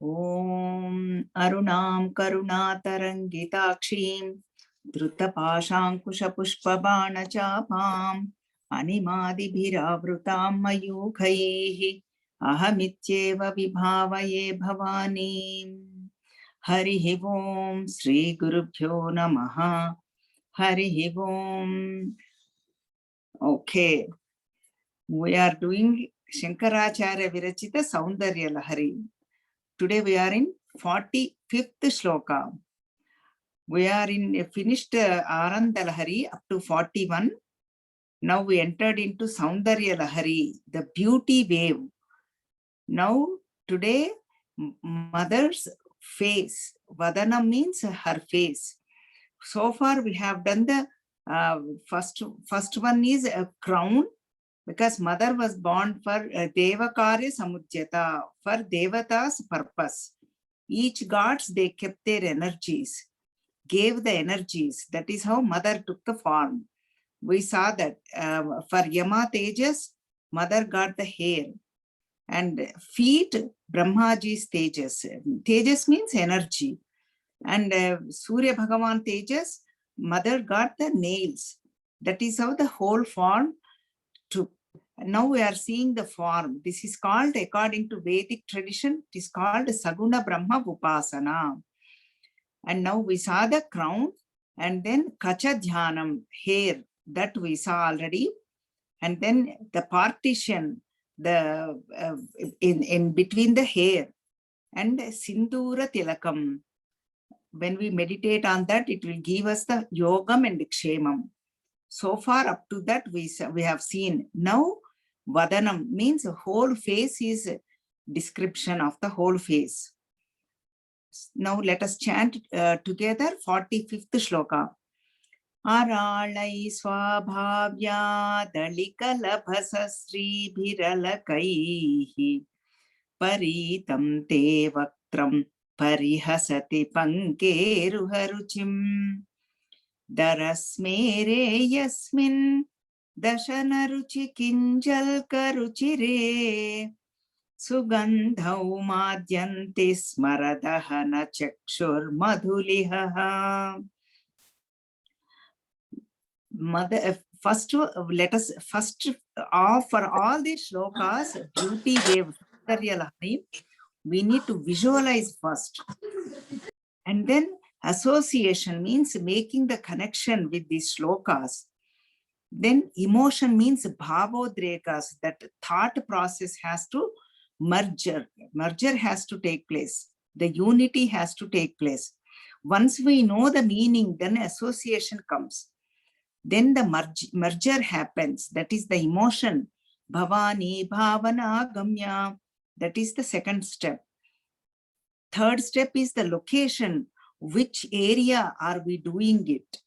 ॐ अरुणां करुणातरङ्गिताक्षीं धृतपाशाङ्कुशपुष्पबाणचापाम् अनिमादिभिरावृतां मयूखैः अहमित्येव विभावये भवानीम्। हरिः ॐ श्रीगुरुभ्यो नमः। हरिः ॐ. Okay, we are doing Shankaracharya Virachita Saundarya Lahari. Today we are in 45th shloka. We are in finished Aranda Lahari up to 41. Now we entered into Saundarya Lahari, the beauty wave. Now today mother's face. Vadanam means her face. So far we have done the first one is a crown, because mother was born for Devakarya Samujjata, for Devata's purpose. Each gods, they kept their energies, gave the energies. That is how mother took the form. We saw that for Yama Tejas, mother got the hair. And feet, Brahmaji's Tejas. Tejas means energy. And Surya Bhagavan Tejas, mother got the nails. That is how the whole form took. Now we are seeing the form. This is called, according to Vedic tradition, it is called Saguna Brahma Upasana. And now we saw the crown, and then Kacha Dhyanam, hair, that we saw already. And then the partition, the in between the hair, and Sindura Tilakam. When we meditate on that, it will give us the Yogam and Kshemam. So far up to that we have seen. Now Vadanam means whole face is description of the whole face. Now let us chant together 45th shloka. Aralai swabhavya dalikalabhasa sribhiralakaihi paritam te vaktram parihasati pankeruharuchim darasmere yasmin dashanaruchi kinjalkaruchire sugandhau madhyanti smaradahana chakshur madhulihaha. Mother, first, let us first for all these shlokas, beauty wave, we need to visualize first. And then association means making the connection with these shlokas. Then emotion means bhavodrekas, that thought process has to merger has to take place. The unity has to take place. Once we know the meaning, then association comes. Then the merger happens. That is the emotion. Bhavani Bhavana Gamya. That is the second step. Third step is the location. Which area are we doing it?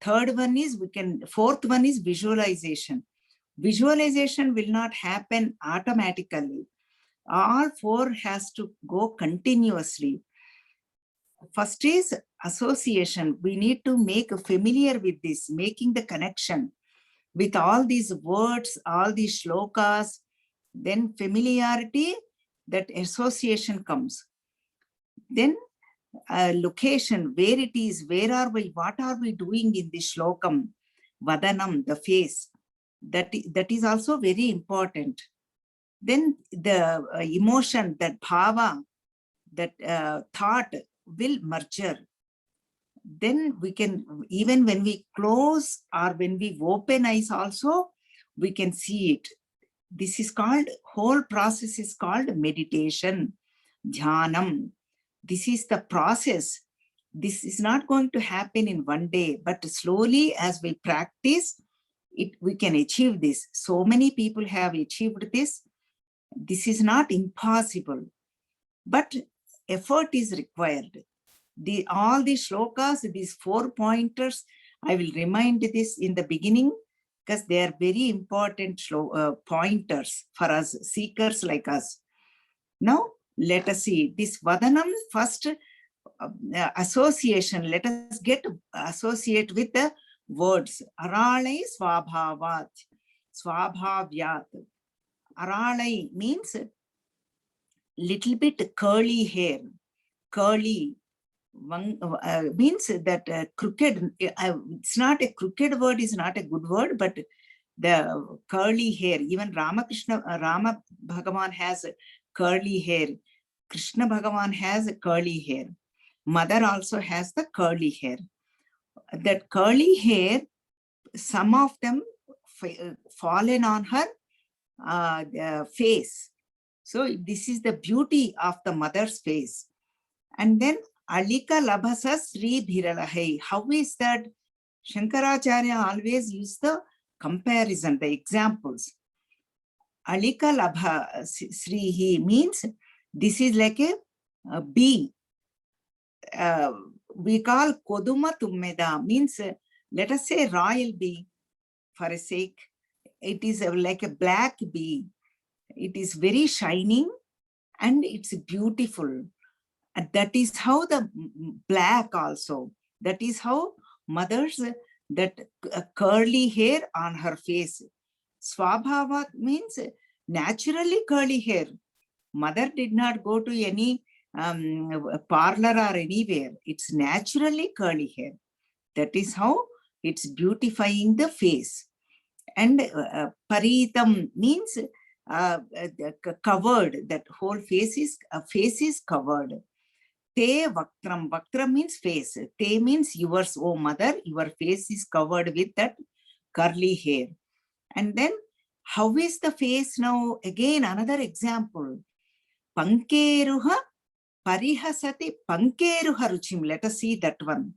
Third one is fourth one is visualization. Visualization will not happen automatically. All four has to go continuously. First is association. We need to make familiar with this, making the connection with all these words, all these shlokas. Then familiarity, that association comes. Then location, where it is, where are we, what are we doing in this shlokam? Vadanam, the face. That is also very important. Then the emotion, that bhava, that thought will merger. Then we can, even when we close or when we open eyes also, we can see it. This is called, whole process is called meditation, dhyanam. This is the process. This is not going to happen in one day, but slowly as we practice, we can achieve this. So many people have achieved this. This is not impossible, but effort is required. All the shlokas, these 4 pointers, I will remind this in the beginning because they are very important pointers for us, seekers like us. Now, let us see this Vadanam first, association. Let us associate with the words. Aralai swabhavat, swabhavyat. Aralai means little bit curly hair. Curly means that crooked. It's not a crooked word, is not a good word, but the curly hair. Even Ramakrishna, Rama Bhagavan has curly hair. Krishna Bhagavan has curly hair. Mother also has the curly hair. That curly hair, some of them fallen on her face. So this is the beauty of the mother's face. And then Alika Labhasa Sri Bhiralahai. How is that? Shankaracharya always use the comparison, the examples. Alika Labha Srihi means this is like a bee. We call Koduma Tummeda, means let us say royal bee for a sake. It is like a black bee. It is very shining and it's beautiful. And that is how the black also. That is how mother's that curly hair on her face. Swabhava means naturally curly hair. Mother did not go to any parlor or anywhere. It's naturally curly hair. That is how it's beautifying the face. And paritam means covered. That whole face is covered. Te vaktram. Vaktram means face. Te means yours, oh mother. Your face is covered with that curly hair. And then how is the face now? Again, another example. Pankeruha parihasati pankeruha ruchim. Let us see that one.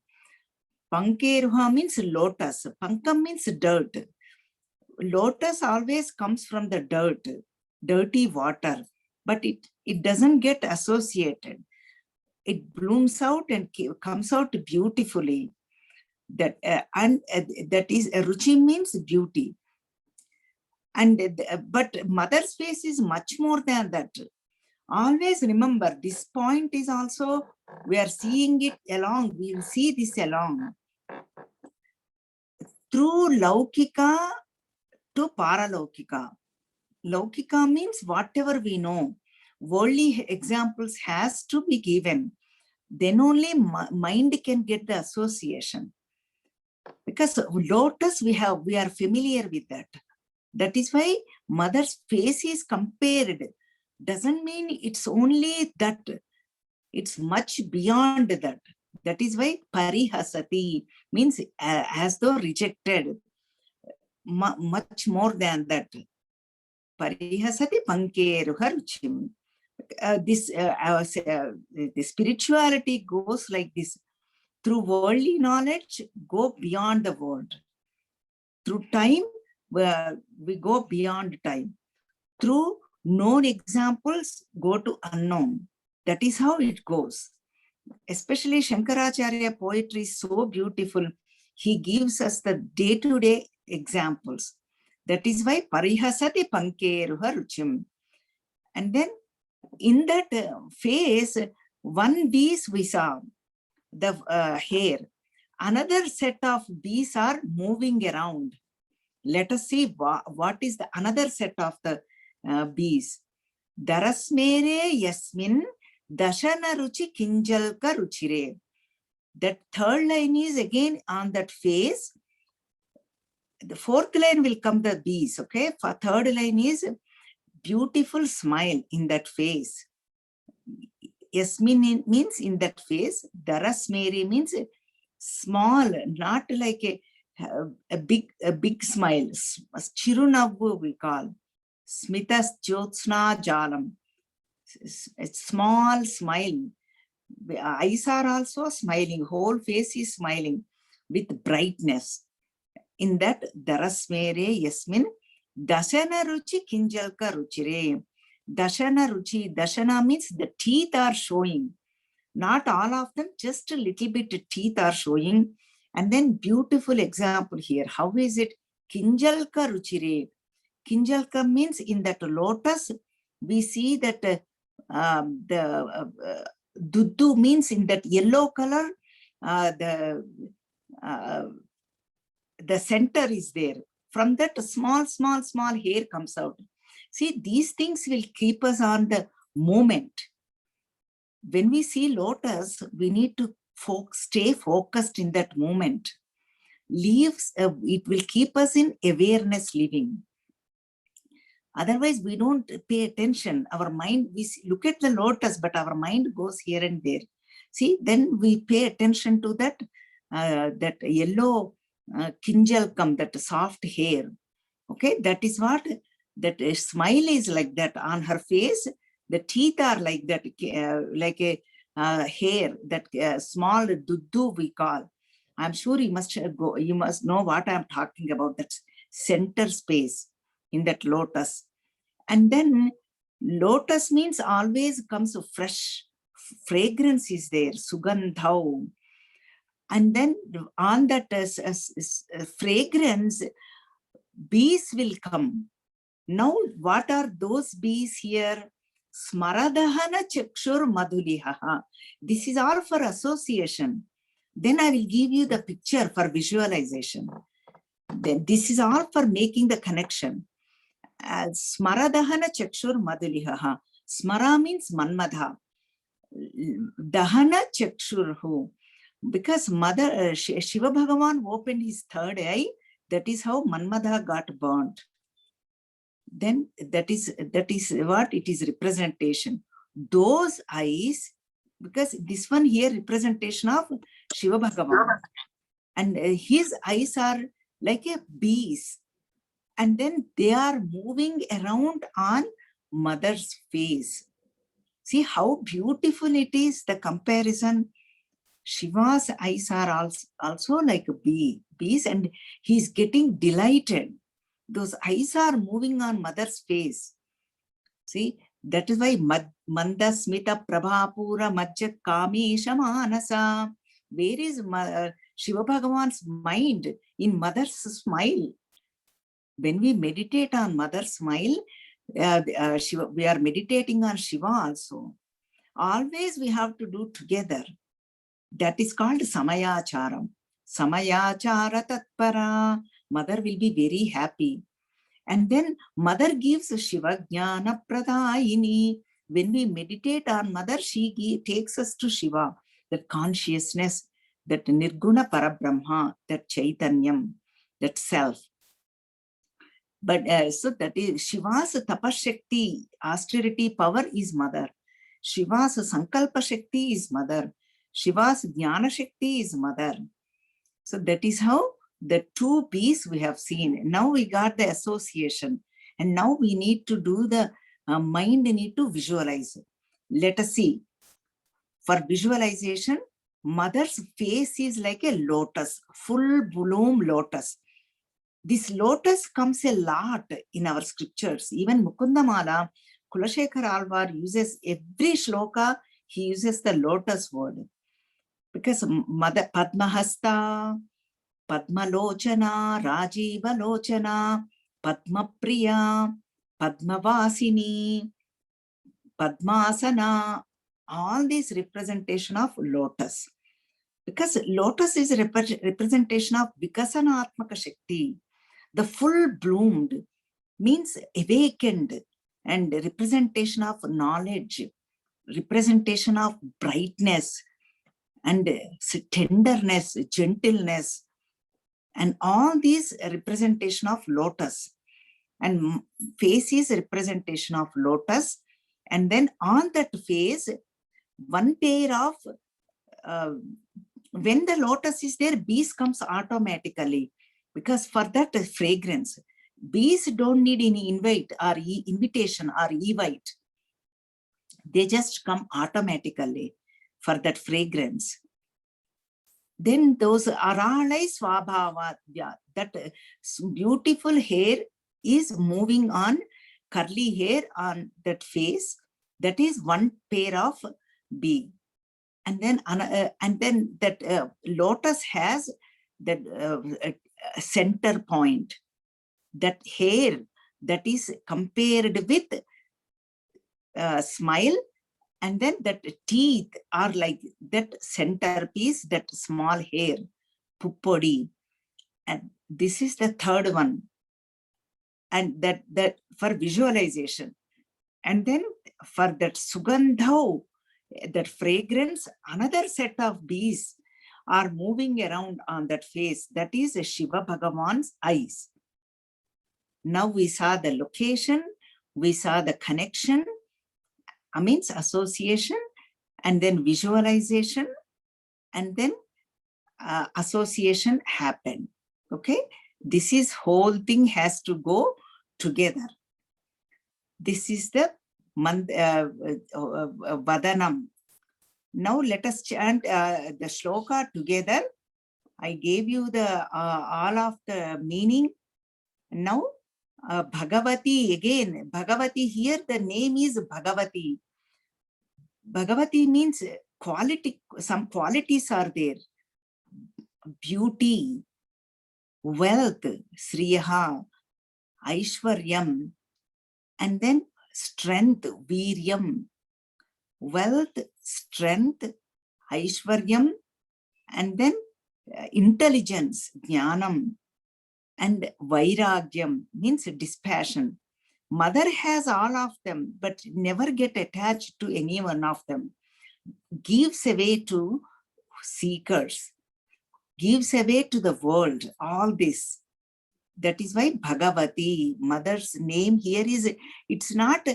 Pankeruha means lotus. Pankam means dirt. Lotus always comes from the dirt, dirty water, but it doesn't get associated. It blooms out and comes out beautifully. That that is ruchi means beauty. And but mother's face is much more than that. Always remember, this point is also, we are seeing it along. We will see this along. Through Laukika to Paralaukika. Laukika means whatever we know. Worldly examples has to be given. Then only mind can get the association. Because lotus, we are familiar with that. That is why mother's face is compared. Doesn't mean it's only that. It's much beyond that. That is why parihasati means as though rejected. Much more than that. Parihasati pankeruha ruchim. The spirituality goes like this. Through worldly knowledge, go beyond the world. Through time, we go beyond time. Through known examples, go to unknown. That is how it goes. Especially Shankaracharya poetry is so beautiful. He gives us the day-to-day examples. That is why parihasati pankeruha ruchim. And then in that face, one bees we saw, the hair. Another set of bees are moving around. Let us see what is the another set of the bees. Darasmere yasmin dashana ruchi kinjalka ruchire. That third line is again on that face. The fourth line will come the bees, okay? For third line is beautiful smile in that face. Yasmin means in that face. Darasmere means small, not like a big smile. Chirunavvu we call. Smitas Jyotsna Jalam. A small smile. Eyes are also smiling. Whole face is smiling with brightness. In that Darasmere Yasmin Dashana Ruchi Kinjalka Ruchire. Dashana Ruchi. Dashana means the teeth are showing. Not all of them, just a little bit of teeth are showing. And then beautiful example here. How is it? Kinjalka Ruchire. Kinjalka means in that lotus, we see that the Duddu means in that yellow color, the center is there. From that small hair comes out. See, these things will keep us on the moment. When we see lotus, we need to stay focused in that moment. It will keep us in awareness living. Otherwise, we don't pay attention. Our mind, we look at the lotus, but our mind goes here and there. See, then we pay attention to that yellow kinjalkam, that soft hair. Okay, that is what, that smile is like that on her face. The teeth are like that, like a hair, that small duddu we call. I'm sure you must know what I'm talking about, that center space in that lotus. And then lotus means always comes fresh fragrance is there, sugandhau. And then on that fragrance, bees will come. Now, what are those bees here? Smaradahana chakshur madhulihaha. This is all for association. Then I will give you the picture for visualization. Then this is all for making the connection. Smaradahana chakshur madhulihaha. Smara means Manmadha. Dahana chakshurhu. Because Mother Shiva Bhagavan opened his third eye, that is how Manmadha got burnt. Then that is what it is, representation. Those eyes, because this one here representation of Shiva Bhagavan, and his eyes are like a bees, and then they are moving around on mother's face. See how beautiful it is, the comparison. Shiva's eyes are also like bees, and he's getting delighted. Those eyes are moving on mother's face. See, that is why Mandasmita Prabhapura Majja Kamesha Manasa. Where is Shiva Bhagavan's mind? In mother's smile. When we meditate on mother's smile, Shiva, we are meditating on Shiva also. Always we have to do together. That is called Samayacharam. Samayachara Tatpara. Mother will be very happy. And then mother gives Shiva Jnana Pradayini. When we meditate on mother, she takes us to Shiva, that consciousness, that Nirguna Parabrahma, that Chaitanyam, that self. But so that is Shiva's Tapashakti, austerity power is mother. Shiva's Sankalpa Shakti is mother. Shiva's Jnana Shakti is mother. So that is how the two bees we have seen. Now we got the association, and now we need to do the mind need to visualize. Let us see. For visualization, mother's face is like a lotus, full bloom lotus. This lotus comes a lot in our scriptures. Even Mukundamala, Kulashekar Alvar uses every shloka, he uses the lotus word. Because Mother Padmahasta, Padmalochana, Rajiva Lochana, Padmapriya, Padmavasini, Padmasana, all these representation of lotus. Because lotus is a representation of Vikasanatmaka Shakti. The full bloomed means awakened, and representation of knowledge, representation of brightness, and tenderness, gentleness, and all these representation of lotus. And face is representation of lotus. And then on that face, one pair of, when the lotus is there, bees comes automatically. Because for that fragrance, bees don't need any invite or invitation or invite. They just come automatically for that fragrance. Then those aralai swabhavadya, that beautiful hair is moving on, curly hair on that face. That is one pair of bee. And then that lotus has that center point. That hair that is compared with smile, and then that teeth are like that centerpiece, that small hair, puppodi. And this is the third one. And that for visualization. And then for that sugandhau, that fragrance, another set of bees are moving around on that face. That is Shiva Bhagavan's eyes. Now we saw the location, we saw the connection, means association, and then visualization, and then association happened. Okay, this is whole thing has to go together. This is the Vadanam. Now let us chant the shloka together. I gave you the all of the meaning. Now Bhagavati again. Bhagavati, here the name is Bhagavati. Bhagavati means quality, some qualities are there. Beauty, wealth, Sriyaha, Aishwaryam, and then strength, Viryam. Wealth, strength, Aishwaryam, and then intelligence, Jnanam, and Vairagyam means dispassion. Mother has all of them, but never get attached to any one of them. Gives away to seekers, gives away to the world, all this. That is why Bhagavati, mother's name here is, it's not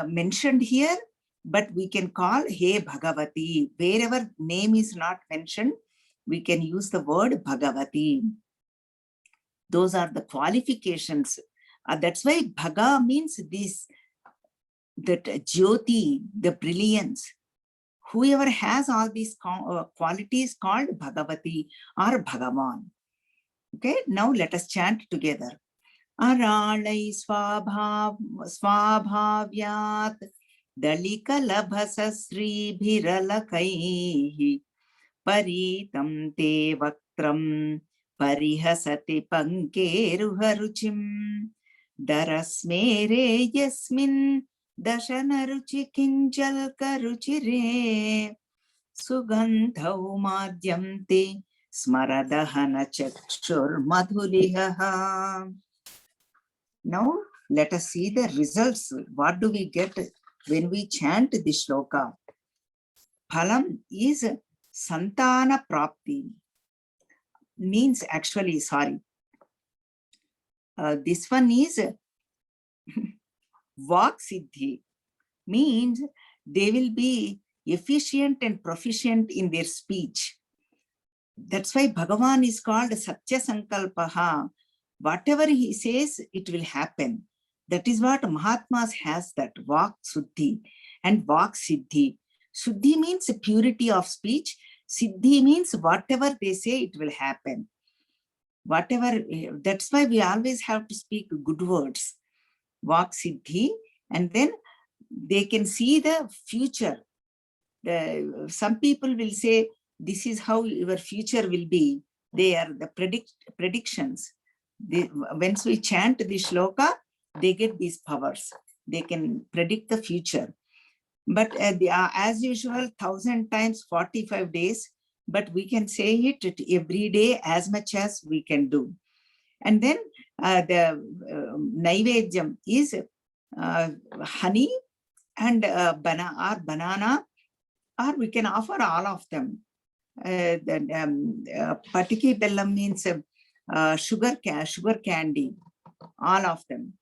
mentioned here, but we can call Hey Bhagavati. Wherever name is not mentioned, we can use the word Bhagavati. Those are the qualifications. That's why Bhaga means this, that Jyoti, the brilliance. Whoever has all these qualities called Bhagavati or Bhagavan. Okay, now let us chant together. Aralai svabhavyat dalika labhasasri bhiralakaihi paritam te vaktram parihasati pankeruharuchim darasmere yasmin dashanaruchi kinjalkaruchire sugandhau madhyamte smaradahana chakshur madhulihaha. Now let us see the results. What do we get when we chant this shloka? Phalam is santana prapti. Means actually, sorry. This one is Vak Siddhi. Means they will be efficient and proficient in their speech. That's why Bhagavan is called Satya Sankalpaha. Whatever he says, it will happen. That is what Mahatmas has, that Vak Suddhi and Vak Siddhi. Suddhi means purity of speech. Siddhi means whatever they say, it will happen. Whatever, that's why we always have to speak good words. Vak Siddhi, and then they can see the future. Some people will say, this is how your future will be. They are the predictions. Once we chant the shloka, they get these powers. They can predict the future. But as usual, 1,000 times 45 days, but we can say it every day as much as we can do. And then the Naivedyam is honey and banana, or we can offer all of them. Patiki bellam means sugar candy, all of them.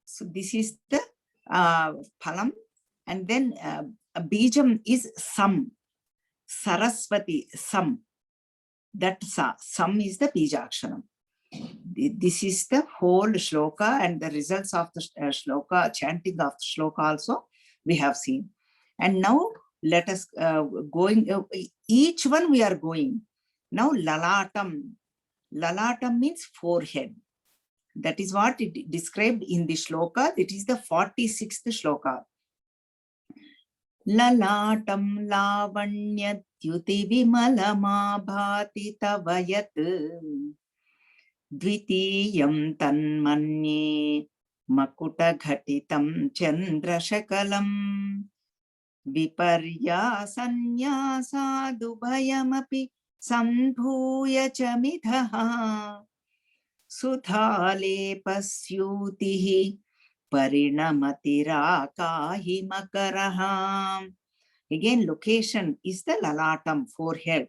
So this is the phalam. And then bijam is sam, Saraswati, sam. That sam is the bijaksharam. This is the whole shloka, and the results of the shloka, chanting of the shloka also we have seen. And now let us each one we are going. Now lalatam. Lalatam means forehead. That is what it described in the shloka. It is the 46th shloka. Lalatam lavanyatyuti vimalamabhati tavayat dvitiyam tanmanye makuta ghatitam chandrashakalam viparyasanyasa dubhayamapi sambhuya chamidhaha sudhale pasyutihi Parinamatiraakahi makaraha. Again, location is the lalatam, forehead.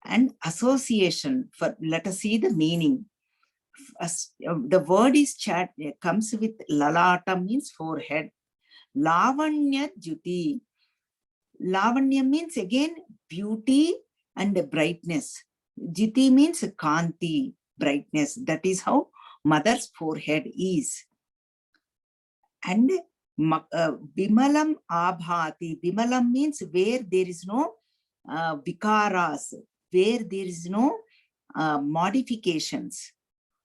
And association, for let us see the meaning. The word is comes with lalatam, means forehead. Lavanya Jyoti. Lavanya means again beauty and brightness. Jyoti means kanti, brightness. That is how mother's forehead is. And Bimalam Abhati. Bimalam means where there is no vikaras, where there is no modifications,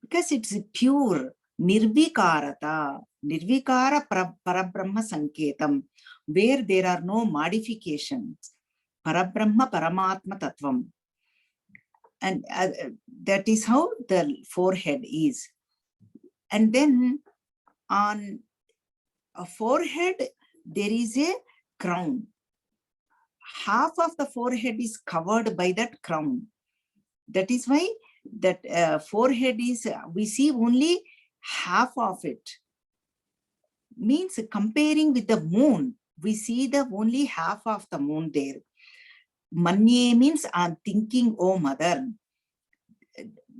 because it's pure nirvikarata, nirvikara parabrahma sanketam, where there are no modifications, parabrahma paramatma tattvam. And that is how the forehead is. And then on a forehead there is a crown. Half of the forehead is covered by that crown. That is why that forehead is, we see only half of it. Means comparing with the moon, we see the only half of the moon there. Manye means I'm thinking, oh mother.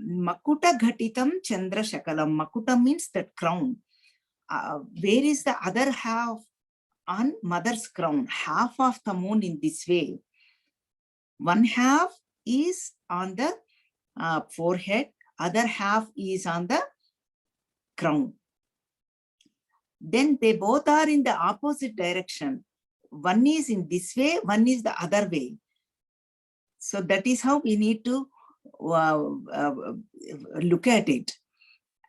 Makuta ghatitam chandra shakalam. Makuta means that crown. Where is the other half? On mother's crown, half of the moon in this way. One half is on the forehead, other half is on the crown. Then they both are in the opposite direction. One is in this way, one is the other way. So that is how we need to look at it.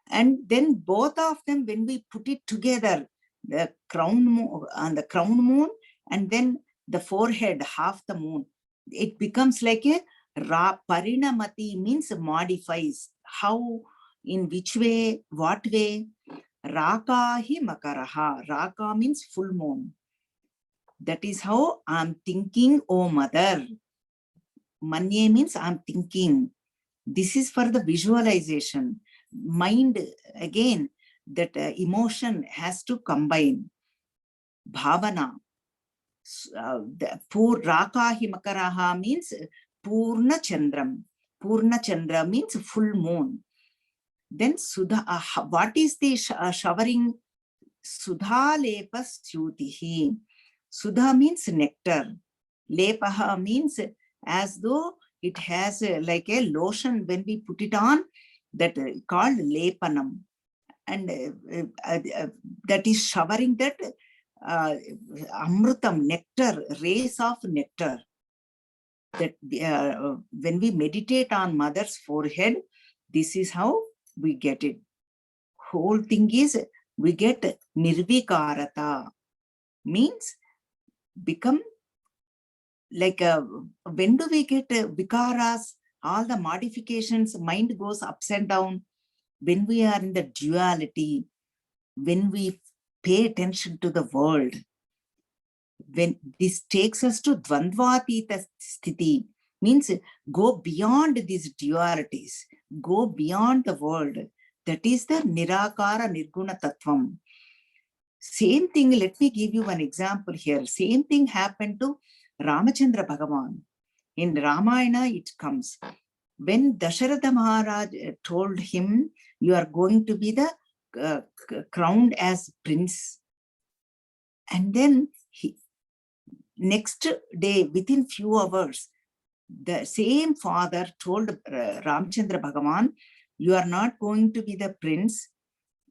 And then both of them, when we put it together, the crown moon, on the crown moon, and then the forehead, half the moon, it becomes like a parinamati, means modifies. How, in which way, what way? Rakahi makaraha. Raka means full moon. That is how I'm thinking, oh mother. Manye means I'm thinking. This is for the visualization. Mind, again, that emotion has to combine. Bhavana. Rakahi makaraha means Purna Chandram. Purna Chandra means full moon. Then Sudha, what is the showering? Sudha lepa syutihi. Sudha means nectar. Lepaha means as though it has like a lotion when we put it on, that called lepanam. And that is showering that amrutam, nectar, rays of nectar. That when we meditate on mother's forehead, this is how we get it. Whole thing is we get nirvikarata, means become like when do we get vikaras, all the modifications, mind goes ups and down. When we are in the duality, when we pay attention to the world, when this takes us to dvandvatita sthiti, means go beyond these dualities, go beyond the world. That is the nirakara nirguna tattvam. Same thing, let me give you one example here. Same thing happened to Ramachandra Bhagavan. In Ramayana it comes. When Dasharatha Maharaj told him, you are going to be the crowned as prince. And then next day, within few hours, the same father told Ramchandra Bhagavan, you are not going to be the prince,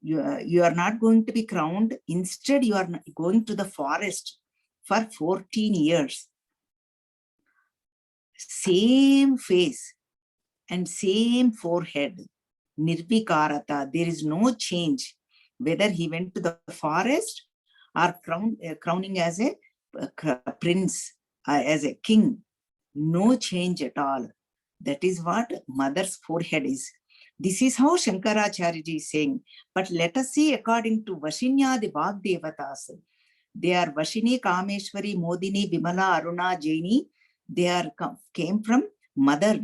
you are not going to be crowned, instead you are going to the forest for 14 years. Same face and same forehead, nirvikarata, there is no change, whether he went to the forest or crowning as a prince, as a king, no change at all. That is what mother's forehead is. This is how Shankaracharya is saying. But let us see according to Vashinyadi Vagdevatas. They are Vashini, Kameshwari, Modini, Vimala, Aruna, Jaini. They are came from mother.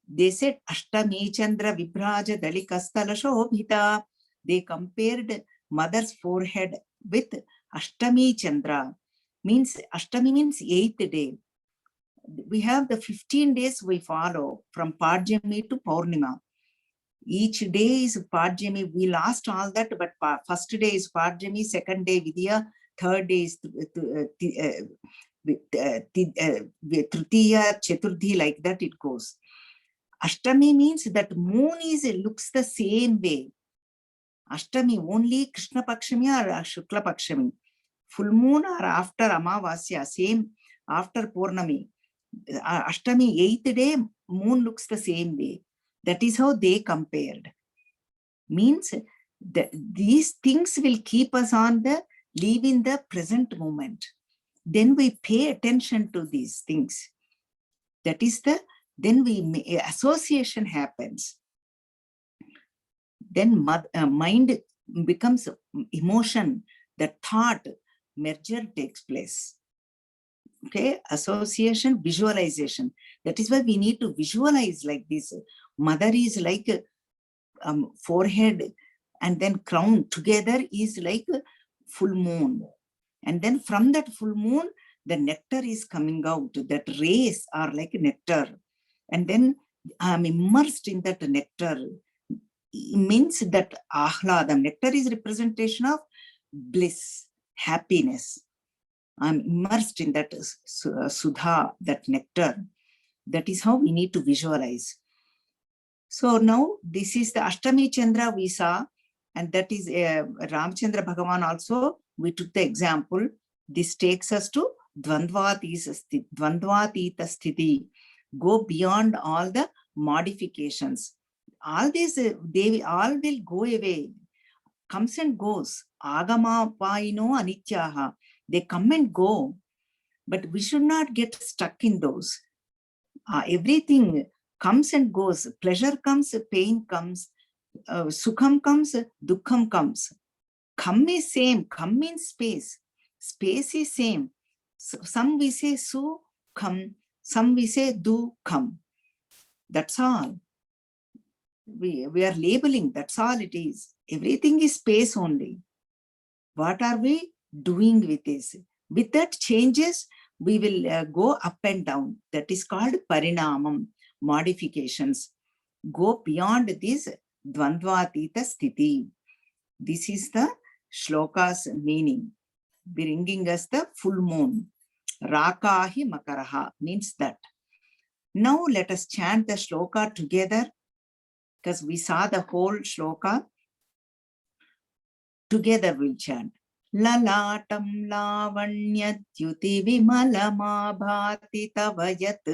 They said Ashtami Chandra Vibhraja Dalikastala Shobhita. They compared mother's forehead with Ashtami Chandra. Means Ashtami means 8th day. We have the 15 days we follow from Padjami to Purnima. Each day is Padjami. We lost all that, but first day is Padjami, second day Vidya, third day is Tritiya, Chaturthi, like that it goes. Ashtami means that moon looks the same way. Ashtami only Krishna Pakshami or Shukla Pakshami. Full moon or after Amavasya, same after Purnami. Ashtami 8th day, moon looks the same way. That is how they compared. Means that these things will keep us on the live in the present moment. Then we pay attention to these things. That is then association happens. Then mind becomes emotion, the thought merger takes place. Okay, association, visualization. That is why we need to visualize like this. Mother is like forehead, and then crown together is like full moon. And then from that full moon, the nectar is coming out. That rays are like nectar. And then I'm immersed in that nectar. It means that ahladam. Nectar is representation of bliss, happiness. I'm immersed in that sudha, that nectar. That is how we need to visualize. So now this is the Ashtami Chandra we saw, and that is Ramchandra Bhagavan also. We took the example. This takes us to Dvandvatita Sthiti. Go beyond all the modifications. All these, they all will go away. Comes and goes. Agama paino anityaha. They come and go. But we should not get stuck in those. Everything comes and goes. Pleasure comes, pain comes. Sukham comes, dukkham comes. Come is same. Come means space. Space is same. So some we say su, come. Some we say do, come. That's all. We are labeling. That's all it is. Everything is space only. What are we doing with this? With that changes, we will go up and down. That is called parinamam, modifications. Go beyond this dvandvatita sthiti. This is the shloka's meaning, bringing us the full moon. Rakahi makaraha means that. Now let us chant the shloka together, because we saw the whole shloka. Together we'll chant. Lalatam lavanyadyuti vimalamabhati tavayat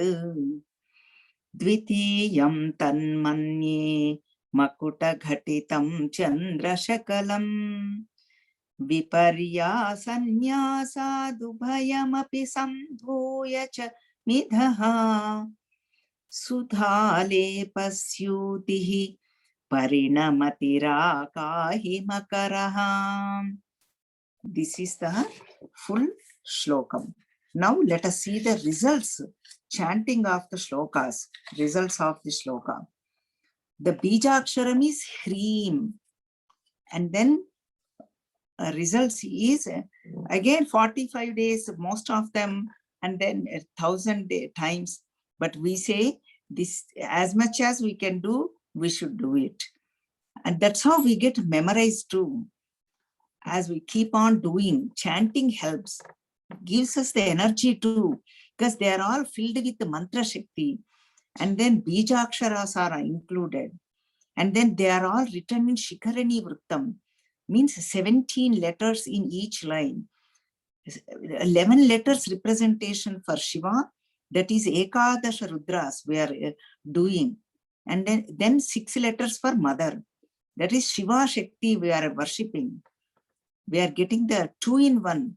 dvitiyam tanmanye makuta ghatitam chandrashakalam viparyasanyasa-dubhayamapi sambhuya cha midhaha sudhalepasyutihi parinamatiraakahi makaraha. This is the full shlokam. Now let us see the results, chanting of the shlokas, results of the shloka. The Bijaksharam is Hreem, and then results is again 45 days, most of them, and then 1,000 times. But we say this, as much as we can do, we should do it. And that's how we get memorized too. As we keep on doing, chanting helps, gives us the energy too, because they are all filled with the mantra shakti. And then Bijaksharas are included. And then they are all written in Shikarani Vrittam, means 17 letters in each line. 11 letters representation for Shiva, that is Ekadasha Rudras we are doing. And then 6 letters for Mother, that is Shiva Shakti we are worshipping. We are getting the 2-in-1,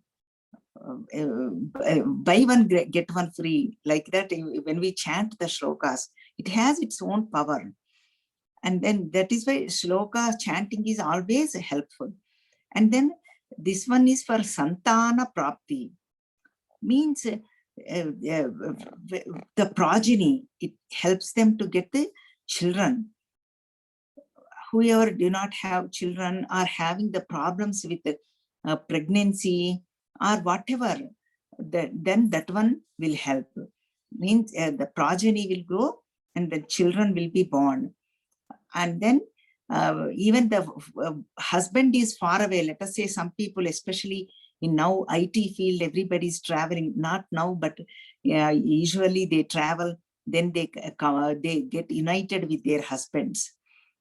buy one get one free, like that. When we chant the shlokas, it has its own power. And then that is why shloka chanting is always helpful. And then this one is for Santana Prapti, means the progeny. It helps them to get the children. whoever do not have children or having the problems with the, pregnancy or whatever, then that one will help. Means the progeny will grow and the children will be born. And then even the husband is far away. Let us say some people, especially in now IT field, everybody is traveling, not now, but usually they travel, then they get united with their husbands.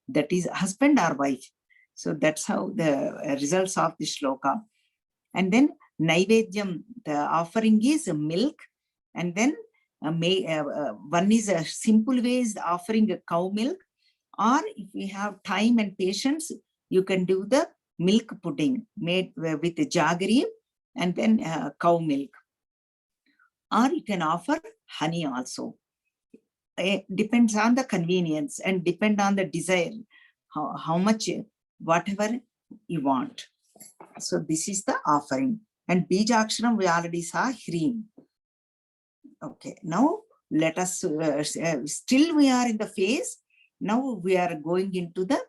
That is husband or wife. So that's how the results of the shloka. And then Naivedyam, the offering is milk. And then one is a simple way is offering a cow milk. Or if you have time and patience, you can do the milk pudding made with jaggery and then cow milk. Or you can offer honey also. It depends on the convenience and depend on the desire, how much, whatever you want. So this is the offering. And Bijaksharam we already saw Hrim. Okay, now let us, still we are in the phase. Now we are going into the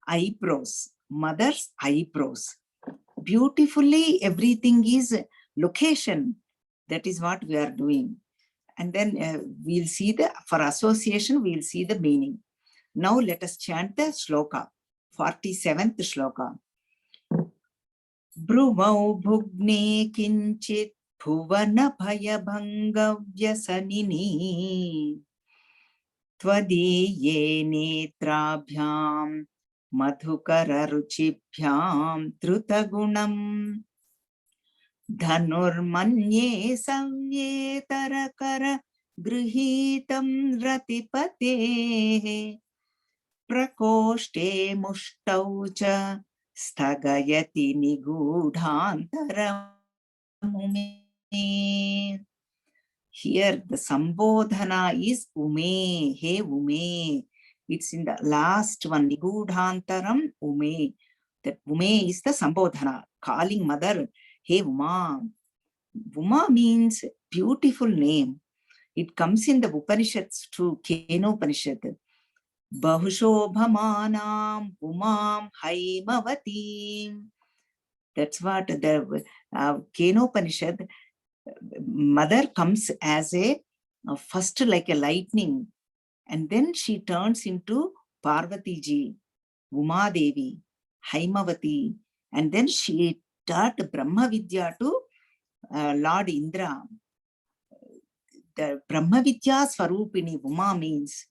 eyebrows, mother's eyebrows. Beautifully, everything is location. That is what we are doing. And then we'll see the, for association, we'll see the meaning. Now let us chant the shloka, 47th shloka. Brumau bhugne kinchit bhuvana bhaya bhanga vyasanini tvadiye netrabhyam madhukara ruchibhyam drutagunam dhanurmanye savyetarakara grihitam ratipate prakoshte mushtau cha sthagayati nigudhantaram. Here the Sambodhana is Ume, He Ume. It's in the last one, Nigudhantaram Ume. That Ume is the Sambodhana, calling mother, Hey Uma. Uma means beautiful name. It comes in the Upanishads too, Kenopanishad. Bahushobhamanam Umam Haimavatim. That's what the Kenopanishad, mother comes as a first like a lightning, and then she turns into Parvati ji, Uma Devi, Haimavati, and then she taught Brahma Vidya to Lord Indra. The Brahma Vidya Swarupini, Uma means.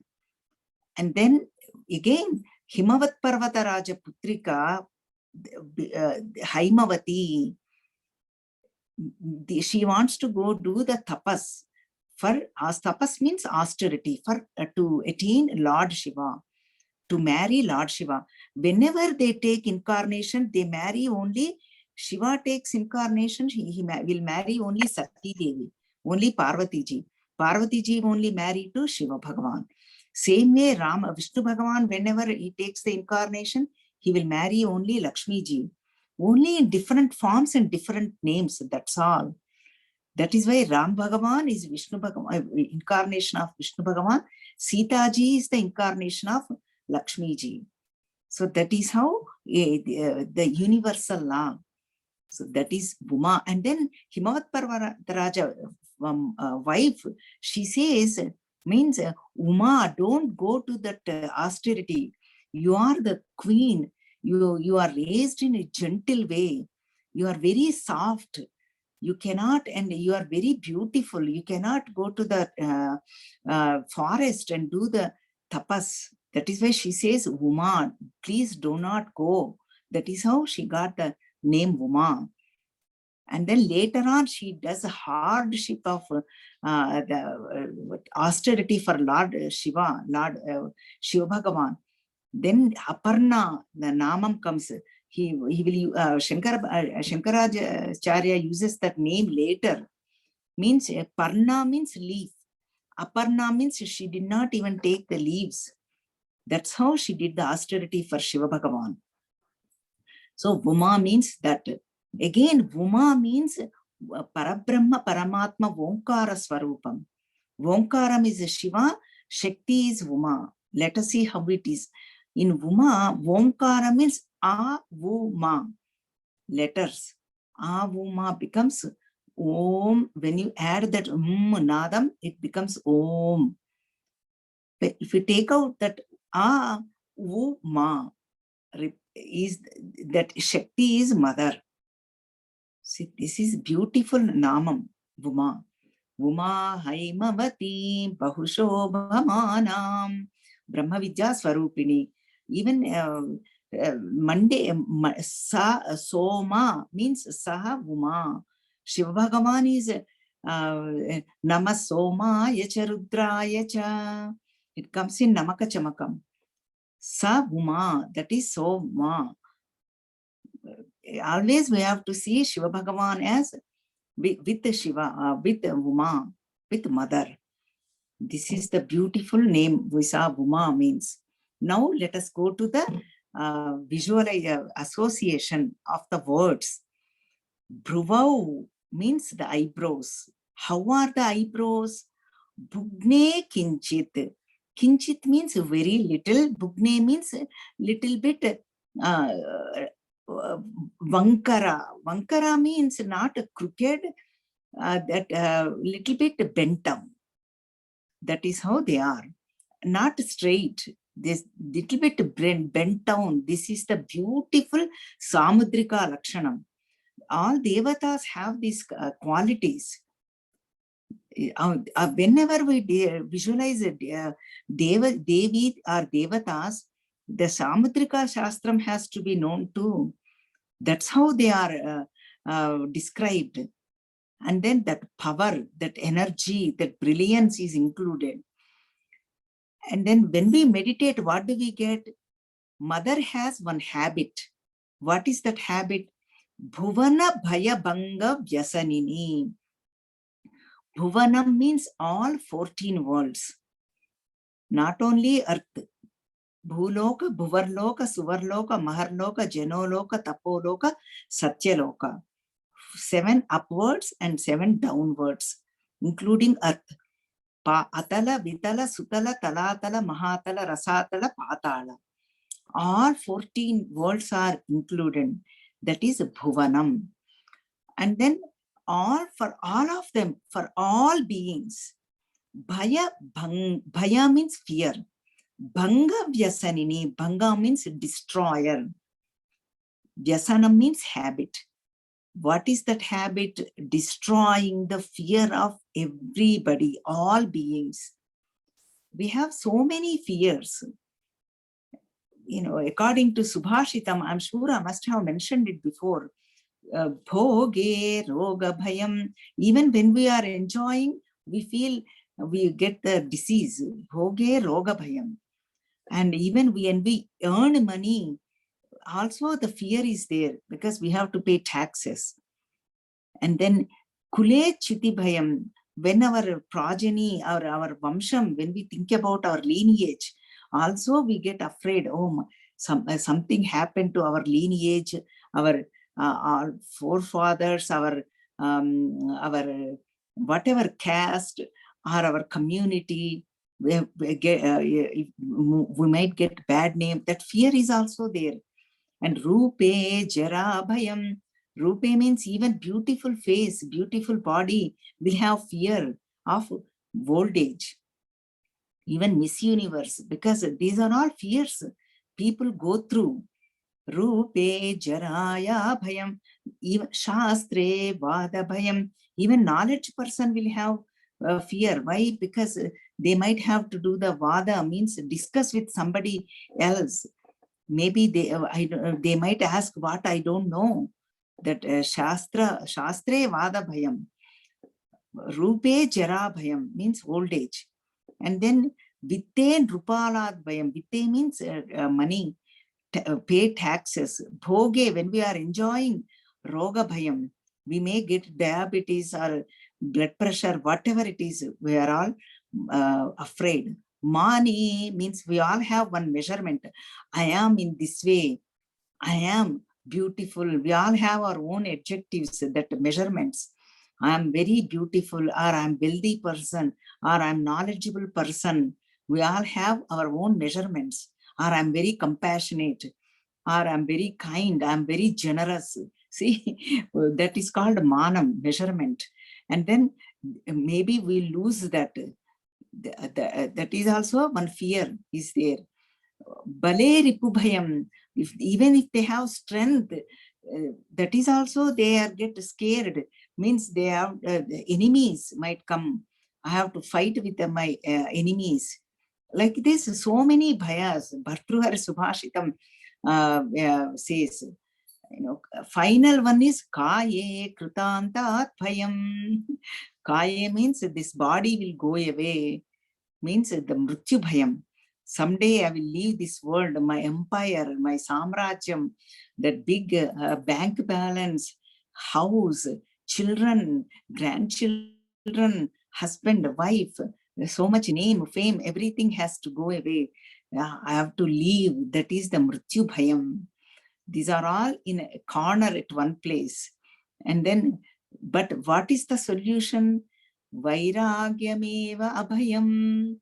And then again, Himavat Parvata Raja Putrika, Haimavati, she wants to go do the tapas. For tapas means austerity, for to attain Lord Shiva, to marry Lord Shiva. Whenever they take incarnation, they marry only, Shiva takes incarnation, he will marry only Sati Devi, only Parvati ji. Parvati ji only marry to Shiva Bhagavan. Same way, Vishnu Bhagavan, whenever he takes the incarnation, he will marry only Lakshmi ji. Only in different forms and different names, that's all. That is why Ram Bhagavan is Vishnu Bhagavan, incarnation of Vishnu Bhagavan. Sita ji is the incarnation of Lakshmi ji. So that is how the universal law. So that is Uma. And then Himavat Parvata Raja wife, she says, means Uma, don't go to that austerity. You are the queen. You are raised in a gentle way. You are very soft. You cannot, and you are very beautiful. You cannot go to the forest and do the tapas. That is why she says, Uma, please do not go. That is how she got the name Uma. And then later on, she does a hardship of the austerity for Lord Shiva, Lord Shiva Bhagavan. Then Aparna, the Namam comes. He will Shankaracharya uses that name later. Means Parna means leaf. Aparna means she did not even take the leaves. That's how she did the austerity for Shiva Bhagavan. So Uma means that. Again, Uma means Parabrahma, Paramatma, Vonkara Swarupam. Vonkaram is Shiva, Shakti is Uma. Let us see how it is. In Vuma, Omkara means A, Vu, Ma. Letters. A, Vu, Ma becomes Om. When you add that Nadam, it becomes Om. If you take out that A, Vu, Ma, is that Shakti is mother. See, this is beautiful Namam, Vuma. Vuma Haimavati Bahushobhamanam Brahma Vidya Swarupini. Even Monday, Soma means Saha Vuma. Shiva Bhagavan is Nama Soma Yacha Rudra Yacha. It comes in Namaka Chamakam. Sa Vuma, that is Soma. Always we have to see Shiva Bhagavan as with Shiva, with Uma, with mother. This is the beautiful name Visa Uma means. Now let us go to the visual association of the words. Bruvau means the eyebrows. How are the eyebrows? Bhugne kinchit. Kinchit means very little. Bhugne means little bit. Vankara. Vankara means not crooked, that little bit bent down. That is how they are. Not straight. This little bit bent down. This is the beautiful Samudrika Lakshanam. All devatas have these qualities. Whenever we visualize Devi or devatas, the Samudrika Shastram has to be known too. That's how they are described. And then that power, that energy, that brilliance is included. And then when we meditate, what do we get? Mother has one habit. What is that habit? Bhuvana Bhaya Bhanga Vyasanini. Bhuvanam means all 14 worlds. Not only earth. Bhuloka, Bhuvarloka, Suvarloka, Maharloka, Janoloka, Tapoloka, Satyaloka. 7 upwards and 7 downwards, including earth. Atala, Vitala, Sutala, Talatala, Mahatala, Rasatala, Patala. All 14 worlds are included. That is Bhuvanam. And then for all of them, for all beings, Bhaya means fear. Bhanga Vyasanini. Bhanga means destroyer. Vyasanam means habit. What is that habit? Destroying the fear of everybody, all beings. We have so many fears. You know, according to Subhashitam, I'm sure I must have mentioned it before. Bhoge, Roga, Bhayam. Even when we are enjoying, we feel we get the disease. Bhoge, Roga, Bhayam. And even when we earn money, also the fear is there because we have to pay taxes. And then Kule Chiti Bhayam, when our progeny or our Vamsham, when we think about our lineage, also we get afraid, oh, something happened to our lineage, our forefathers, our whatever caste or our community, we might get bad name. That fear is also there. And Rupe Jara Bhayam. Rupe means even beautiful face, beautiful body will have fear of old age. Even Miss Universe, because these are all fears people go through. Rupe Jaraya Bhayam. Even Shastre Vada Bhayam. Even knowledge person will have fear. Why? Because they might have to do the Vada, means discuss with somebody else. Maybe they might ask what I don't know. That Shastre Vada Bhayam. Rupe Jara Bhayam means old age. And then Vitte Drupalad Bhayam. Vitte means money, pay taxes. Bhoge, when we are enjoying Roga Bhayam, we may get diabetes or blood pressure, whatever it is, we are all afraid. Mani means we all have one measurement. I am in this way. I am beautiful. We all have our own adjectives, that measurements. I am very beautiful, or I am wealthy person, or I am knowledgeable person. We all have our own measurements. or I'm very compassionate, or I'm very kind, I'm very generous. See, that is called manam, measurement. And then maybe we lose that. That is also one fear is there. Bale ripubhayam, even if they have strength, that is also they are get scared, means they have enemies might come. I have to fight with my enemies. Like this, so many bhayas. Bhartruhar Subhashitam says, final one is kaye kritantat bhayam. Kaye means this body will go away, means the mrityu bhayam. Someday I will leave this world, my empire, my samrajyam, that big bank balance, house, children, grandchildren, husband, wife, so much name, fame, everything has to go away. I have to leave. That is the mrityu bhayam. These are all in a corner at one place. And then, but what is the solution? Vairagyameva abhayam.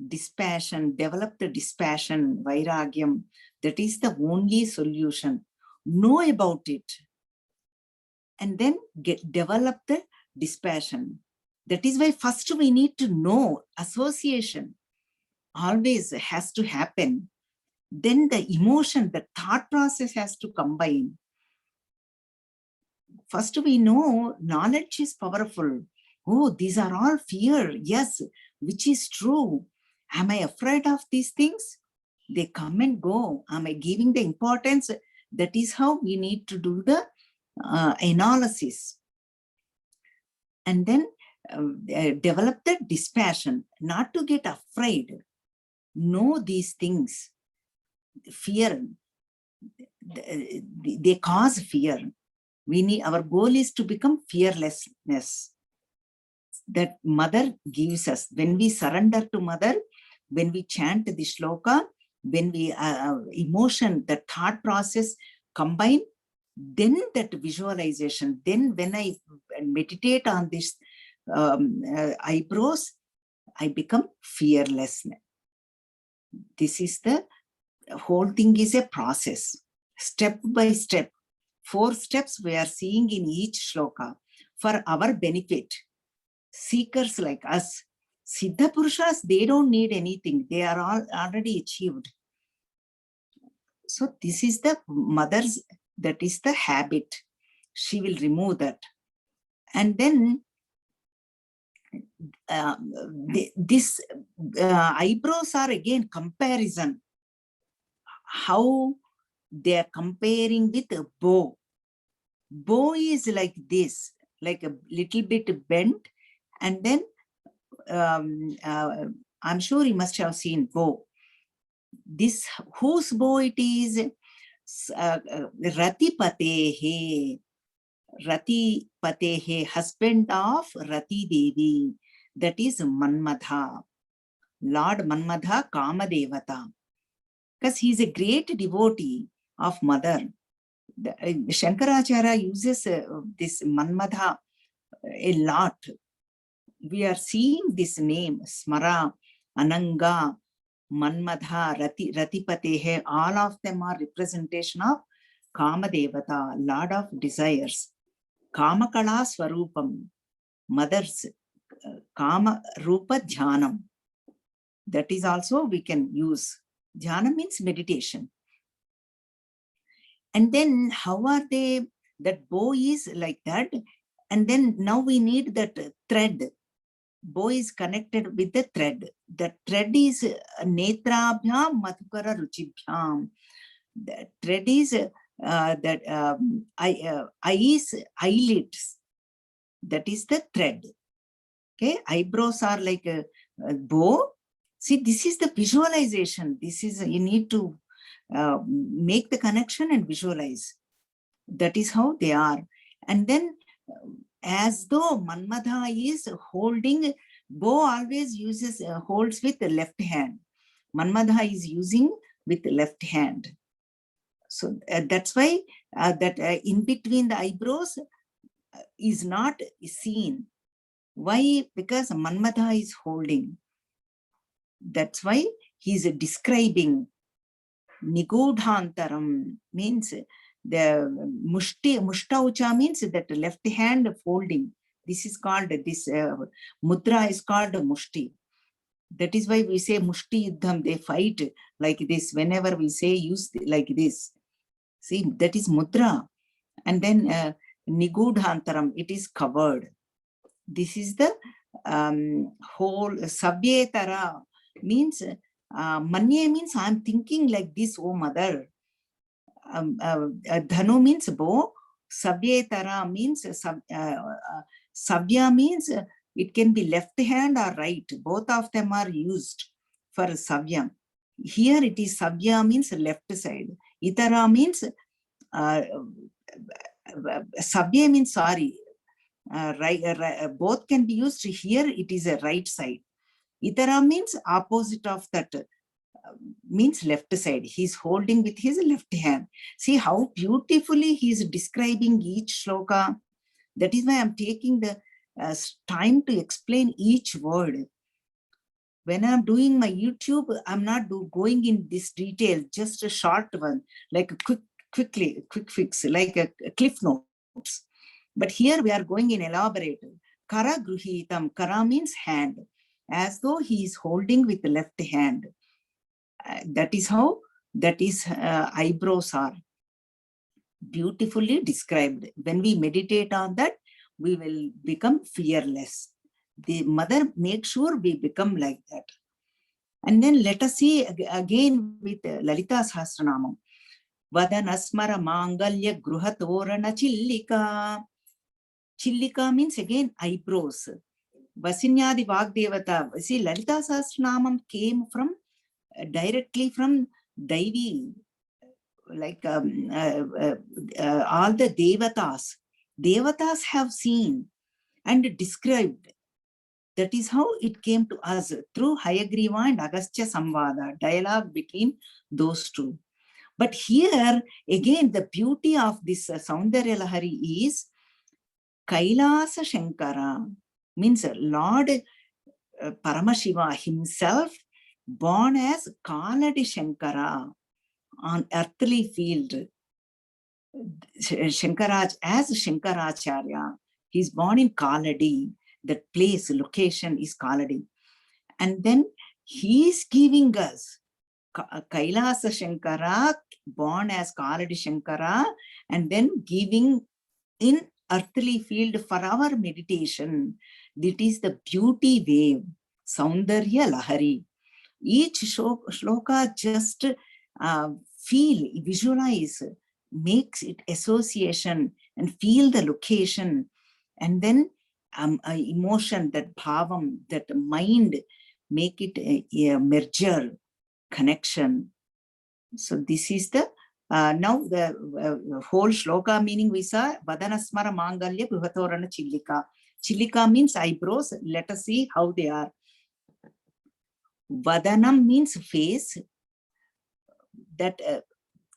Dispassion, develop the dispassion, vairagyam. That is the only solution. Know about it. And then develop the dispassion. That is why first we need to know association always has to happen. Then the emotion, the thought process has to combine. First we know knowledge is powerful. Oh, these are all fear. Yes, which is true. Am I afraid of these things? They come and go. Am I giving the importance? That is how we need to do the analysis. And then develop the dispassion, not to get afraid. Know these things. Fear, they cause fear. We need, our goal is to become fearlessness. That mother gives us. When we surrender to mother, when we chant the shloka, when we emotion, the thought process combine, then that visualization, then when I meditate on this eyebrows, I become fearless. This is the whole thing is a process, step by step. 4 steps we are seeing in each shloka for our benefit. Seekers like us, Siddha Purushas, they don't need anything. They are all already achieved. So this is the mother's, that is the habit. She will remove that. And then this eyebrows are again comparison. How they are comparing with a bow. Bow is like this, like a little bit bent, and then I'm sure you must have seen bow. This, whose bow it is? Ratipatehe. Ratipatehe, husband of Rati Devi. That is Manmadha. Lord Manmadha, Kamadevata. Because he is a great devotee of mother. Shankaracharya uses this Manmadha a lot. We are seeing this name, Smara, Ananga, Manmadha, Ratipatehe, all of them are representation of Kamadevata, Lord of desires. Kamakala Swarupam, mother's Kama Rupa Dhyanam. That is also we can use. Dhyana means meditation. And then how are they? That bow is like that. And then now we need that thread. Bow is connected with the thread. The thread is Netrabhyam Madhukara Ruchibhyam. The thread is eyes, eyelids. That is the thread. Okay, eyebrows are like a bow. See, this is the visualization. This is, you need to make the connection and visualize. That is how they are. And then as though Manmadha is holding, bow always uses, holds with the left hand. Manmadha is using with the left hand. So that's why that in between the eyebrows is not seen. Why? Because Manmadha is holding. That's why he is describing Nigudhantaram means the mushtaucha means that left hand folding. This is called, this mudra is called mushti. That is why we say mushti yuddham, they fight like this. Whenever we say use like this, see, that is mudra. And then nigudhantaram, it is covered. This is the whole savyetara means manye means I'm thinking like this, oh mother. Dhanu means bow. Savyetara means savya means it can be left hand or right. Both of them are used for savya. Here it is savya means left side. Itara means savya means sorry. Both can be used. Here it is a right side. Itara means opposite of that, means left side. He's holding with his left hand. See how beautifully he is describing each shloka. That is why I'm taking the time to explain each word. When I'm doing my YouTube, I'm not going in this detail, just a short one, like a quick fix, like a cliff notes. But here we are going in elaborate. Kara gruhitam. Kara means hand, as though he is holding with the left hand. That is how eyebrows are beautifully described. When we meditate on that, we will become fearless. The mother makes sure we become like that. And then let us see again with Lalita Sahasranamam. Vadanasmara mangalya gruhatorana chillika. Chillika means again eyebrows. Vasinyadi Vagdevata. See, Lalita Sahasranamam came from directly from Daivi, like all the Devatas. Devatas have seen and described. That is how it came to us through Hayagriva and Agastya Samvada, dialogue between those two. But here again, the beauty of this Saundarya Lahari is Kailasa Shankara, means Lord Paramashiva himself, born as Kaladi Shankara on earthly field. Shankaraj as Shankaracharya, he is born in Kaladi. That place, location is Kaladi. And then he is giving us Kailasa Shankara, born as Kaladi Shankara, and then giving in earthly field for our meditation. That is the beauty wave, Saundarya Lahari. Each shloka just feel, visualize, makes it association and feel the location. And then emotion, that bhavam, that mind, make it a merger, connection. So this is the, now the whole shloka meaning we saw, Vadanasmara mangalya gruhatorana chillika. Chillika means eyebrows. Let us see how they are. Vadanam means face. That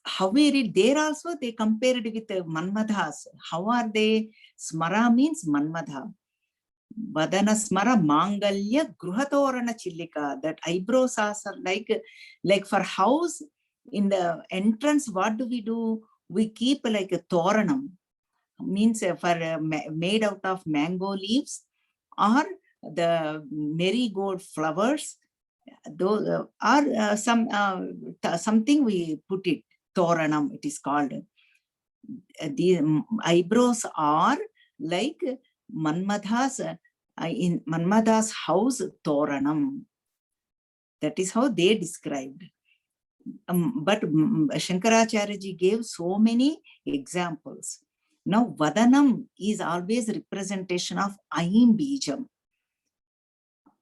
how we read there also, they compared with Manmadhas. How are they? Smara means Manmadha. Vadana smara mangalya gruhatorana chillika. That eyebrows are like for house in the entrance. What do? We keep like a toranam, means for made out of mango leaves or the marigold flowers. Those are something we put it, toranam it is called. The eyebrows are like Manmadha's, in Manmadha's house, toranam. That is how they described. But Shankaracharya ji gave so many examples. Now Vadanam is always representation of Aim Bijam.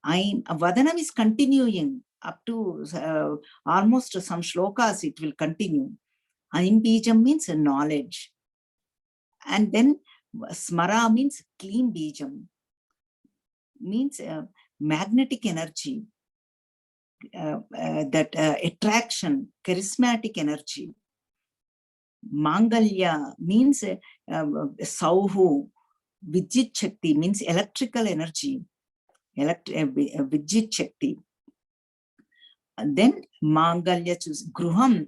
Vadanam is continuing up to almost some shlokas, it will continue. Aim Bijam means knowledge. And then Smara means clean Bijam, means magnetic energy, that attraction, charismatic energy. Mangalya means Sauhu, Vijit Shakti means electrical energy. Vijit Shakti. And then Mangalya choose Gruham,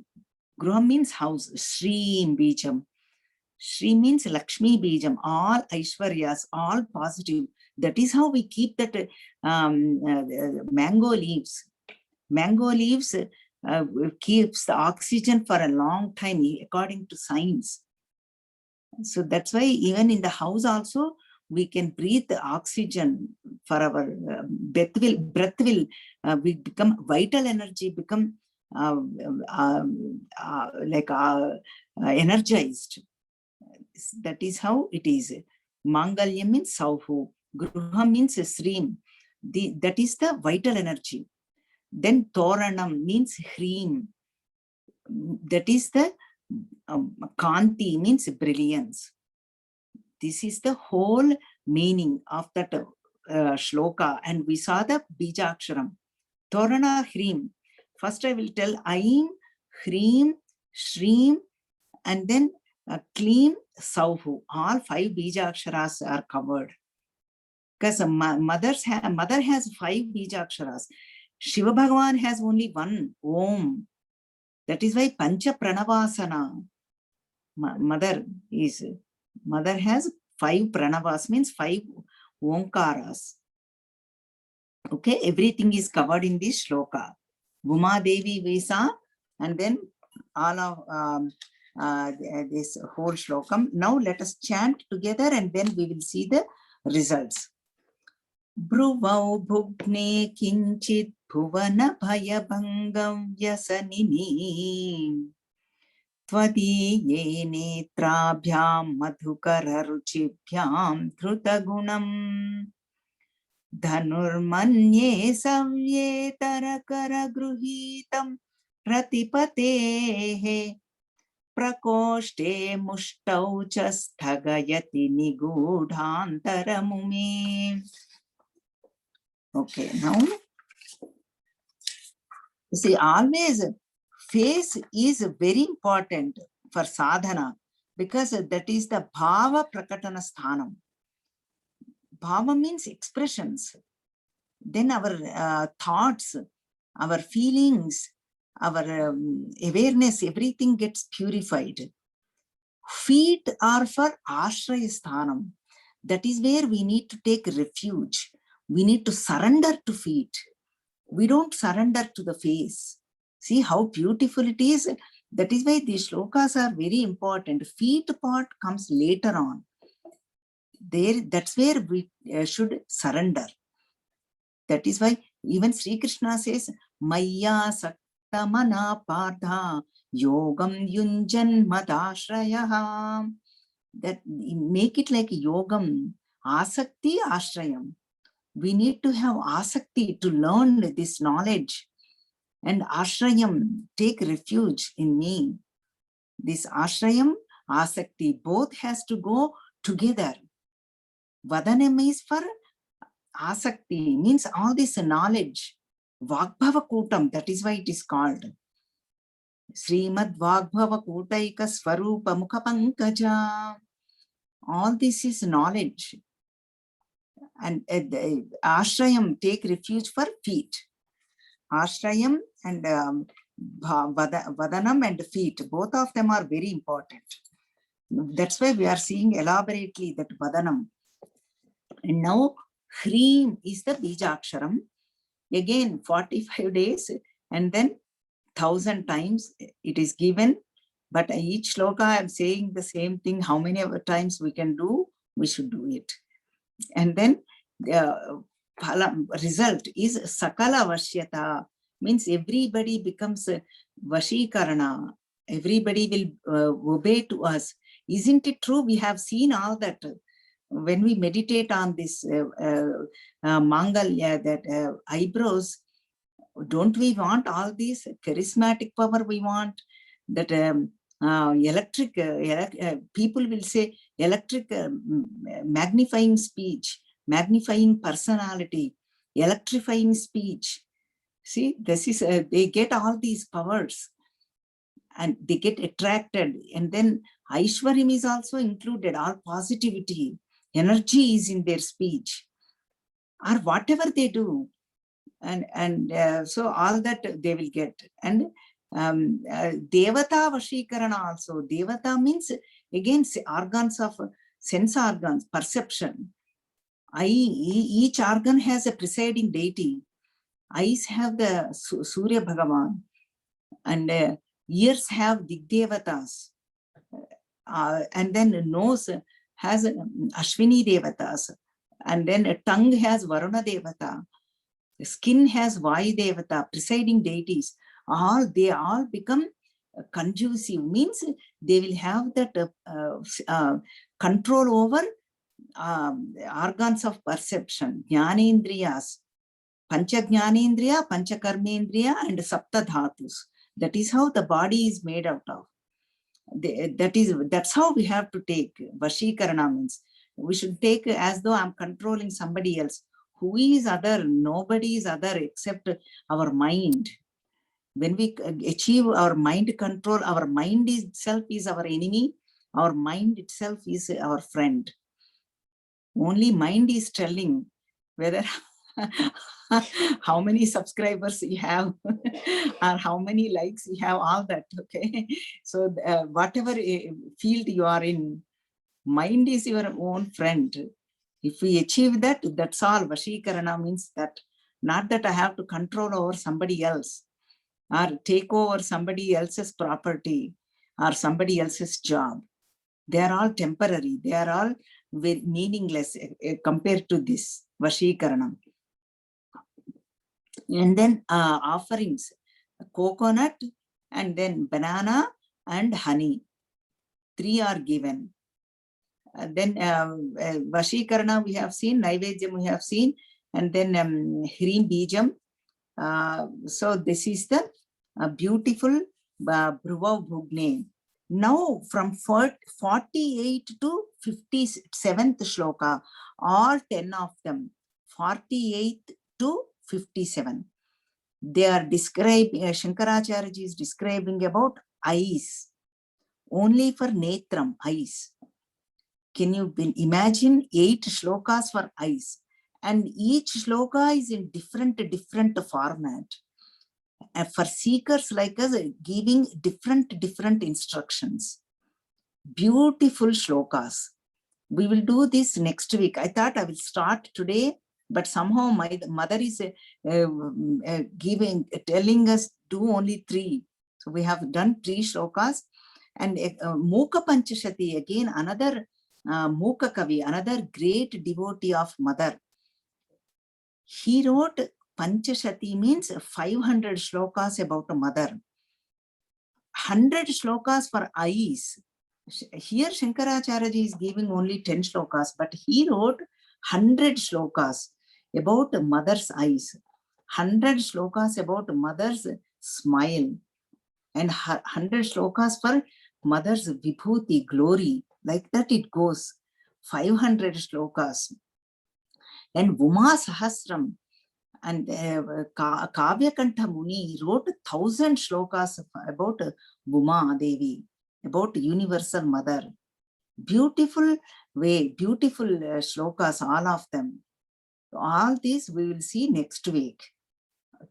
Gruha means house. Shri Bijam. Shri means Lakshmi Bijam. All Aishwaryas, all positive. That is how we keep that mango leaves. Mango leaves keeps the oxygen for a long time according to science. So that's why even in the house also, we can breathe the oxygen for our breath will we become vital energy, become energized. That is how it is. Mangalya means Sauhu, Gruha means Sreem. That is the vital energy. Then Toranam means Hreem. That is the Kanti means brilliance. This is the whole meaning of that shloka. And we saw the Bijaksharam. Torana Hreem. First I will tell Aim, Hreem, Shreem, and then Kleem, Sauhu. All 5 Bijaksharas are covered. Because mother has 5 Bijaksharas. Shiva Bhagavan has only 1, Om. That is why Pancha Pranavasana. Mother has 5 pranavas, means 5 omkaras. Okay, everything is covered in this shloka. Bhuma Devi Visa, and then all of this whole shlokam. Now let us chant together and then we will see the results. Bruvau bhugne kinchit bhuvana bhayabhangam vyasanini. Tvadiye netrabhyam madhukararuchibhyam dhruta-gunam. Dhanurmanye savye tarakara-gruhitam ratipatehe. Prakoshte mushtau cha sthagayati nigudhantaramumi. Okay, now, you see, always face is very important for sadhana because that is the bhava prakatana sthanam. Bhava means expressions. Then our thoughts, our feelings, our awareness, everything gets purified. Feet are for ashraya sthanam. That is where we need to take refuge. We need to surrender to feet. We don't surrender to the face. See how beautiful it is. That is why these shlokas are very important. Feet part comes later on. That's where we should surrender. That is why even Sri Krishna says, Maya sakta mana pardha yogam yunjan madashrayah. That make it like yogam, asakti ashrayam. We need to have asakti to learn this knowledge. And ashrayam, take refuge in me. This ashrayam, asakti, both has to go together. Vadanam is for asakti, means all this knowledge. Vagbhava Kutam, that is why it is called. Srimad Vagbhava Kutaika Swarupa Mukha Pankaja. All this is knowledge. And ashrayam, take refuge for feet. Ashrayam and vadanam and feet, both of them are very important. That's why we are seeing elaborately that vadanam. And now Hreem is the Bijaksharam. Again 45 days and then 1000 times it is given. But each shloka I am saying the same thing. How many times we can do, we should do it. And then the result is Sakala Vashyata, means everybody becomes Vashikarana. Everybody will obey to us. Isn't it true? We have seen all that when we meditate on this Mangalya, that eyebrows. Don't we want all these charismatic power? We want that electric, people will say electric magnifying speech, magnifying personality, electrifying speech. See, this is, they get all these powers and they get attracted. And then Aishwaryam is also included, all positivity, energy is in their speech or whatever they do. And so all that they will get. And Devata Vashikarana also. Devata means again organs of sense organs, perception. Each organ has a presiding deity. Eyes have the Surya Bhagavan, and ears have Digdevatas, and then nose has Ashwini Devatas, and then a tongue has Varuna Devata, the skin has Vayu Devata, presiding deities. They all become conducive, means they will have that control over organs of perception, Jnanendriyas, Pancha Jnanendriya, Pancha Karmendriya, and Sapta Dhatus. That is how the body is made out of. That's how we have to take. Vashikarana means we should take as though I'm controlling somebody else. Who is other? Nobody is other except our mind. When we achieve our mind control, our mind itself is our enemy. Our mind itself is our friend. Only mind is telling whether how many subscribers you have or how many likes you have, all that. Okay, so whatever field you are in, mind is your own friend. If we achieve that, that's all. Vashikarana means that, not that I have to control over somebody else or take over somebody else's property or somebody else's job. They are all temporary. They are all very meaningless compared to this Vashikarana. And then offerings, coconut, and then banana and honey. 3 are given. Then Vashikarana we have seen, Naivedyam we have seen, and then Hrim Bijam. So this is the beautiful Bhruva Bhugne. Now from 48 to 57th shloka, all 10 of them, 48 to 57, they are describing, Shankaracharya is describing about eyes, only for netram, eyes. Can you imagine 8 shlokas for eyes? And each shloka is in different format. And for seekers like us, giving different instructions. Beautiful shlokas. We will do this next week. I thought I will start today, but somehow my mother is telling us do only 3. So we have done 3 shlokas. And Mukha Panchashati, again another Mukha Kavi, another great devotee of mother. He wrote Panchashati, means 500 shlokas about a mother. 100 shlokas for eyes. Here Shankaracharya is giving only 10 shlokas, but he wrote 100 shlokas about mother's eyes, 100 shlokas about mother's smile, and 100 shlokas for mother's vibhuti, glory. Like that it goes. 500 shlokas. And Uma Sahasram and Kavyakantha Muni wrote 1,000 shlokas about Uma Devi, about universal mother. Beautiful way, beautiful shlokas, all of them. All these we will see next week.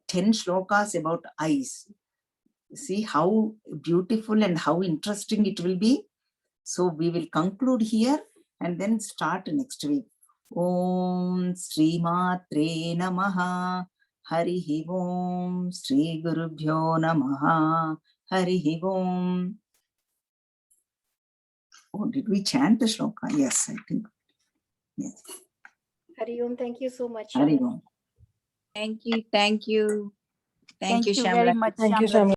10 shlokas about eyes. See how beautiful and how interesting it will be. So we will conclude here and then start next week. Om Sri Matre Namaha. Harihi Om. Sri Gurubhyo Namaha. Harihi Om. Oh, did we chant the shloka? Yes, I think. Yes. Hari Om, thank you so much. Hari Om. Thank you. Thank you. Thank you Shyamala. very much, Thank you, Shyamala.